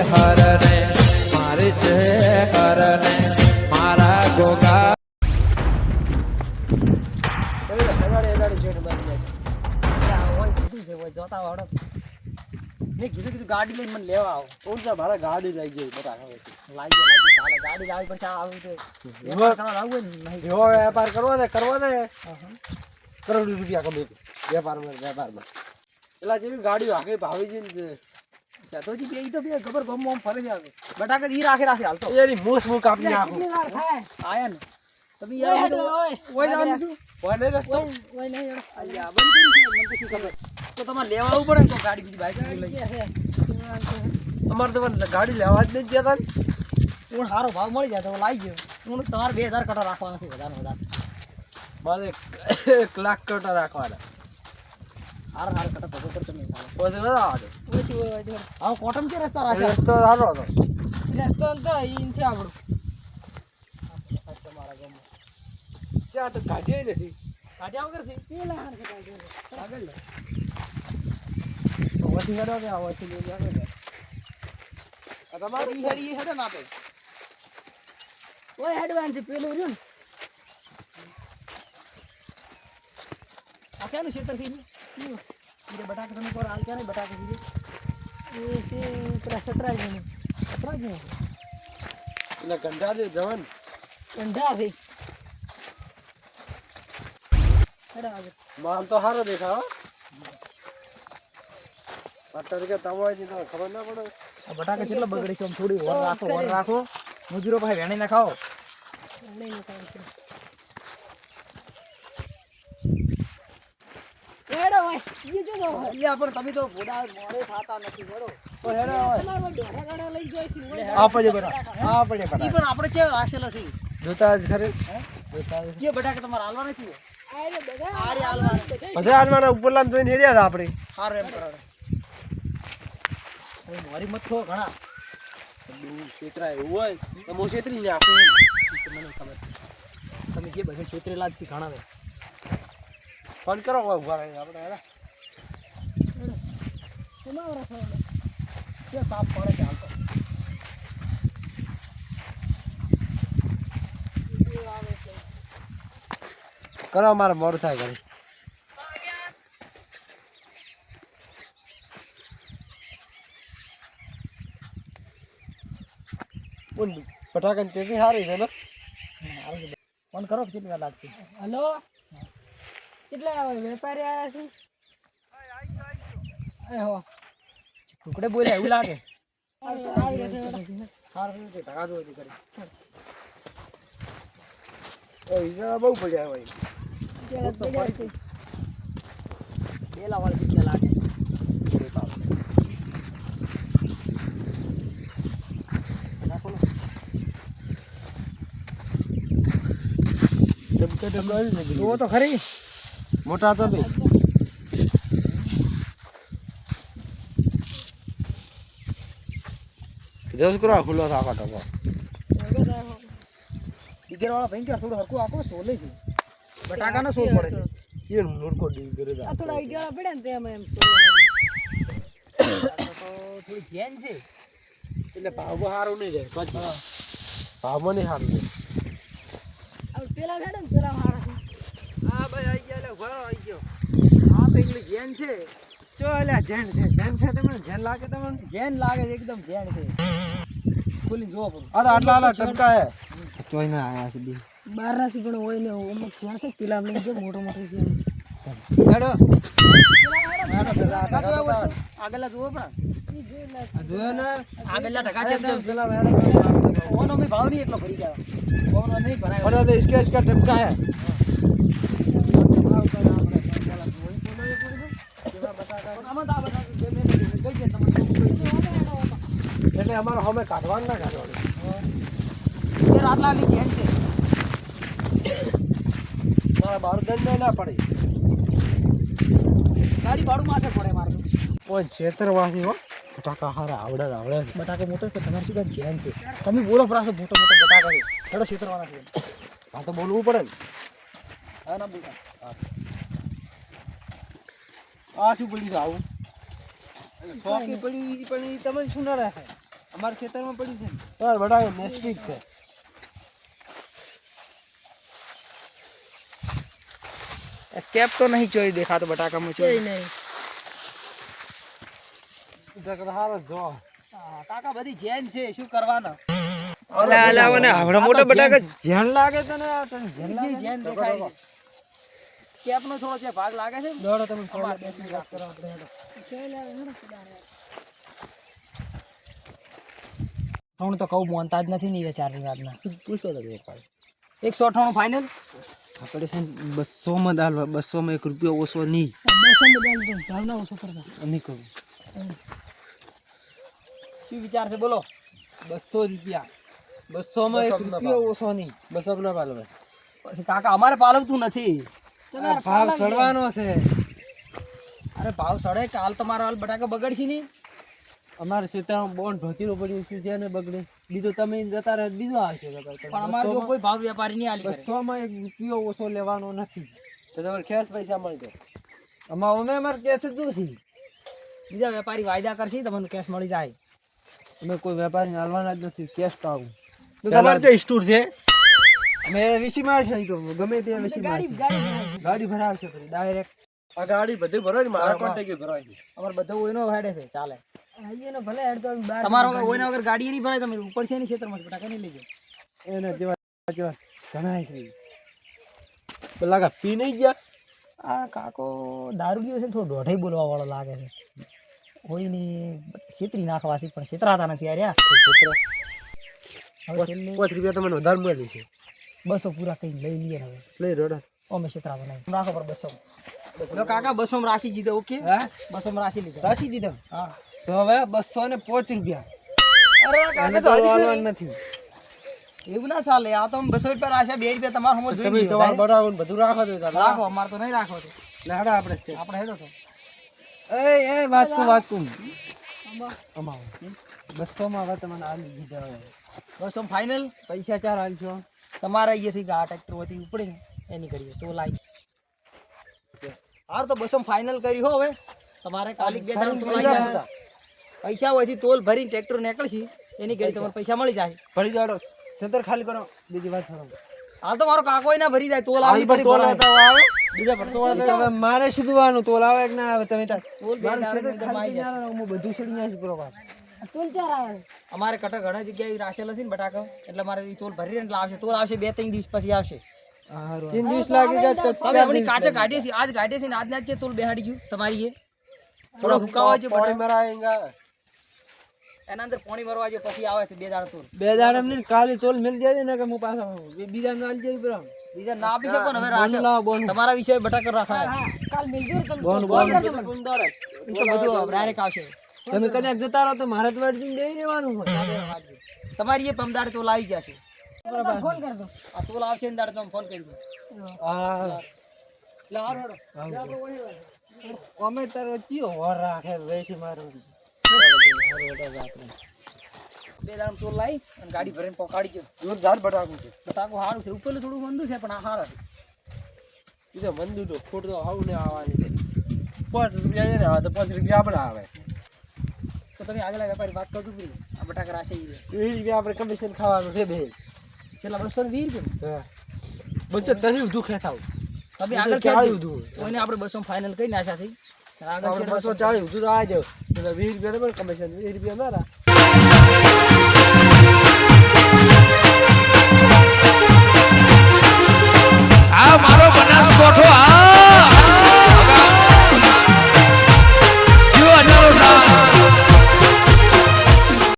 હરને મારી છે હરને મારા ગોગા મેં કીધું ગાડી લઈને મને લેવા આવો કોણ છે મારા ગાડી લઈ ગઈ બધા લાવી ચાલે ગાડી લાવી પછી આવું તે વેપાર કરવા લાવવું હોય ને જેવો વેપાર કરવો ને કરોડ રૂપિયા કમે વેપારમાં પેલા જેવી ગાડીઓ આખી ભાવી છે સેતોજી બે ઈ તો બે ખબર ગમ ફરે છે બટાકા ઈ રાખે હાલતો એની મૂસ મૂક કાપી નાખું આયા ને તમે યાર ઓય જવાનું તું ઓય નહીં રસ્તો ઓય નહીં અલ્યા બંધ કરી છે મને તો શું ખબર તો તમારે લેવા આવવું પડે તો ગાડી બીજી બાઈક લઈ અમારે તો ગાડી લેવા જ નહીં જતા ને હું સારો ભાવ મળી જાય તો લાવી ગયો હું તમારે 2000 કટો રાખવાના છે વધારે મારે 1 લાખ કટા રાખવાના હાર કટો ભગો કરતો નહીં પછી બધા આવે હા કોટમ કે રસ્તા રાખે રસ્તો સારો હતો રસ્તો તો ઈન છે આપણું તમારા ગામમાં ત્યાં તો ગાડી નથી કાઢ્યા વગર છે પેલા હાર કે આગળ લે તો વધી હેડો કે આવો છે લઈ જાવ ને આ તમારી ઈ હેડી હેડો ના આપે ઓય હેડવાન છે પેલું રહ્યું આ કેનું ક્ષેત્ર થી ઈ બટાકા તમે કોર હાલ કે બટાકા થી એ છે પેલા સતરાજ ને એટલે ગંડા દે જવાન ગંડા છે માલ તો સારો દેખાવ અત્યારે કે તમારી તો ખબર ના પડે બટાકા કેટલા બગડે છે થોડી વર રાખો મજૂરો પાસે વેણી ના ખાઓ હેડો ભાઈ ઈ જો ઈ પણ તમે તો બોડા મોરે ખાતા નથી હેડો તો હેડો ઢોરા લઈ જોઈ છે આપજે બટા આપજે બટા ઈ પણ આપણે છે રાખેલા છે જોતા જ ખરે જોતા જે બટાકા તમારે હાલવા નથી આરે હાલવા બધા આલવાના ઉપરલામ જોઈને હેડ્યા હતા આપણે હાર એમ કરાવે મારી મત થો ઘણા ક્ષેત્રા એવું હોય તો હું ક્ષેત્રી નાખું મને ખબર તમે જે બધા ક્ષેત્રેલા જ છે ઘણા ફોન કરો ઉભા રહી આપણે હેડા કે તાપ પડે છે હાલતો કરો મારે મોડું થાય ઘરે પટાકન ચેતી સારી છે ને ફોન કરો કેટલી વાર લાગશે હલો કેટલા વેપારી આવ્યા છે હો ટુકડે બોલ્યા એવું લાગે બહુ પડ્યા હોય પેલા વાળી કેટલા લાગે જુઓ તો ખરી મોટા તો બી જસ કરો ખુલ્લો થાકો ટકો ઈગર વાળા ભયંકર થોડું હરકું આખો સોલે છે બટાકાનો સોલ પડે છે એ મૂર્ખો ડી કરે આ થોડા આઈડિયા પડે ને તેમ એમ તો થોડી ધ્યાન છે એટલે ભાવ સારું નહીં રહે ભાવમાં નહીં સારું રહે પેલા ભેડે ને પેલા હારા છે હા ભાઈ આવી ગયા એટલે ભરો આવી ગયો હા તો એકલી ધ્યાન છે ચો એટલે જેન છે તમને જેન લાગે તમને જેન લાગે છે એકદમ જેન છે ખુલી જો આ તો આટલા ટપકા હે તોય ના આયા છે બે બાર ના પણ હોય ને અમુક છે છે પેલા આપણે જો મોટો મોટો છે હેડો આગલા જુઓ પણ જોયો ને આગલા ટકા જેમ ઓનો મે ભાવ નહીં એટલો ભરી ગયો ઓનો નહીં ભરાય और तो इसके इसका टपका है એટલે અમારો હવે કાઢવાનું ના કાઢવાનું એ આટલાની જેન છે મારા બાર દંડ ના પડે ગાડી ભાડું માથે પડે મારે કોઈ ક્ષેત્રવાસી હો બટાકા હારા આવડે બટાકા મોટો છે તમારે શું કામ જેન છે તમે બોલો પ્રાસો મોટો મોટો બટાકા છે થોડો ક્ષેત્રવાના છે આ તો બોલવું પડે ને હા ના બોલતા આ શું બોલી આવું સોકી પડી પણ ઈ તમે શું ના રાખે અમારા ખેતરમાં પડ્યું છે ને. તમારે બટાકો નેસ્ટિક છે સ્કેપ તો નહીં ચોઈ દેખાતો બટાકામાં કોઈ ચોઈ. નહીં. હારો જો કાકા બધી જેન છે શું કરવાના? અલા અલા મને આવડા મોટા બટાકા જેન લાગે તને આ તને જેન બધી જેન દેખાય છે. સ્કેપનો થોડો જે ભાગ લાગે છે ને, દોડો તમે અમારે બેસી વાત કરો આપણે હેડો. થોડું તો કહું મોનતા જ નથી ને ચારની વાતના. પૂછો તમે એક વાર 198 ફાઇનલ. આપણે છે 200 માં દાલ 200 માં 1 રૂપિયો ઓછો નહીં 200 બદાલ તો ભાવના ઓછો કરતા. નહીં કરું શું વિચાર છે બોલો? 200 રૂપિયા 200 માં 1 રૂપિયો ઓછો નહીં 200 ના પાલવે પછી કાકા અમારે પાલવતું નથી. તમારે ભાવ સડવાનો છે અરે ભાવ સડે કાલ તમારો હાલ બટાકા બગડશે નહીં. અમારે ક્ષેત્રમાં બોન્ડ ઢોતીનું પડ્યું શું છે ને બગડે બીજું તમે જતા રહે બીજો આવશે પણ અમારે જો કોઈ ભાવ વેપારી નહીં આલી કરે. 200 માં 1 રૂપિયો ઓછો લેવાનો નથી તો તમારે કેશ પૈસા મળશે અમે અમારે કેશ જ જોશે બીજા વેપારી વાયદા કરશે તમને કેશ મળી જાય. અમે કોઈ વેપારીને હાલવાના જ નથી કેશ તો આવું તો તમારે તો સ્ટોર છે અમે વીસી મારશે અહીં તો ગમે તે વીસી ગાડી મારશે ગાડી ગાડી ભરાવશે પછી ડાયરેક્ટ આ ગાડી બધું ભરાય ને મારા કોન્ટેક્ટ ભરાય છે અમારે બધું ઓયનો હેડે છે ચાલે. આઈએ ને ભલે હેડ તો અમે બહાર તમારો ઓયના વગર ગાડી નહીં ભરાય. તમે ઉપર છે ને ખેતરમાં બટાકા નહીં લઈ જાય. એને જેવા જેવા ઘણા છે પેલા પી નહીં ગયા આ કાકો દારૂડિયો છે ને થોડો દોઢાઈ બોલવા વાળો લાગે છે. કોઈ ની છેતરી નાખવાથી પણ છેતરાતા નથી યાર. હવે છેલ્લે 5 રૂપિયા તમને વધારે મળી છે 200 પૂરા કઈ લઈ લઈએ હવે. લઈ રોડો અમે છેતરાતો નહીં. રાખો પર 200. લો કાકા 200 માં રાશી જીધો. ઓકે હા 200 માં રાશી લીધો. રાખી દીધા હા તો હવે 205 રૂપિયા અરે કાકા તો હજી હાલવાનું નથી એવું ના ચાલે. આ તો 200 રૂપિયા રાશી 2 રૂપિયા તમારે હમો જોઈ તમે લીધો. તમારે બરાબર બધું રાખો તો રાખો અમારે તો નહીં રાખો તો. લેડા આપણે આપણે હેડો તો. એ વાતકું અમાવ 200 માં હવે તમને આલી દીધા હવે 200 ફાઇનલ. પૈસા ચાર આલશો તમારા અહીંયાથી આ ટ્રેક્ટર હોતી ઉપડે ને એની કરીએ તો લાઈ. હાર તો 200 ફાઇનલ કરી હો. હવે તમારે કાલી 2 દાડા તો લાઈ જશે. પૈસા હોયથી તોલ ભરીને ટ્રેક્ટર નીકળશે એની ઘડી તમારે પૈસા મળી જાય. ભરી જાડો સદર ખાલી કરો બીજી વાત કરો હાલ તો મારો કાકો ના ભરી જાય. તોલ આવી ટોલ ભરાય. આવે બીજા પર તોલ આવે. હવે મારે શોધવાનું તોલ આવે કે ના આવે તમે તાર તોલ 2 દાડાની અંદર માં આવી જશે. હું બધું છોડી નાખી બરોબર તુલ ચાર આવે. અમારે કટક ઘણા જગ્યાએ રાશેલ હશે ને બટાકા એટલે મારે ઈ તોલ ભરી એટલે આવશે. તોલ આવશે 2-3 દિવસ પછી આવશે. 3 દિવસ લાગી જાય તો હવે આપણી કાચે કાઢીએ છીએ. આજ કાઢીએ છીએ ને આજ ના જ તોલ બેહાડી ગયું તમારી એ થોડો હુકાવા જો પાણી મરાયેગા એના અંદર પાણી ભરવા જો પછી આવે છે 2 દાડા તોલ. બે દાડા ને કાલી તોલ મિલ જાય ને કે હું પાછા બીજા નાલ જઈ બરો બીજા ના આપી શકો ને હવે રાશેલ લાવો બોન તમારા વિષય બટાકા રાખાય. હા કાલ મિલજો તમે બોન ફોન બોન કરજો મને. ઈ તો બધું ડાયરેક્ટ આવશે. તમે કદાચ જતા રહો તો મારે તો વાડી દઈ દેવાનું હોય તમારી એ પમદાડે તોલ આવી જશે. તમે ફોન કર દો. આ તોલ આવશે ને દાડે તમે ફોન કરી દો. હા એટલે હારો હેડો. અમે તારો ચિયો હોર રાખે વેસી મારો 2 દાડા તોલ લાવી અને ગાડી ભરીને પકાડી જો. જોરદાર બટાકું છે બટાકું સારું છે. ઉપરનું થોડું મંદું છે પણ આ સારા છે. બીજો મંદુ તો ખોટ તો હાવ ને આવવાની છે 5 રૂપિયા ને આવે તો 5 રૂપિયા આપણે આવે તો તમે આગલા વેપારી વાત કરજો કે આ બટાકા રાશે ઈ રે. 20 રૂપિયા આપણે કમિશન ખાવાનું છે બે છેલ્લા 220 રૂપિયા. હા બસ તને દુખે થાવ તમે આગળ ક્યાં કોઈને આપણે 200 ફાઇનલ કરી નાખ્યા છે. આગળ આપણે છે 240 સુધી આ જાવ 20 રૂપિયા તો કમિશન 20 રૂપિયા મારા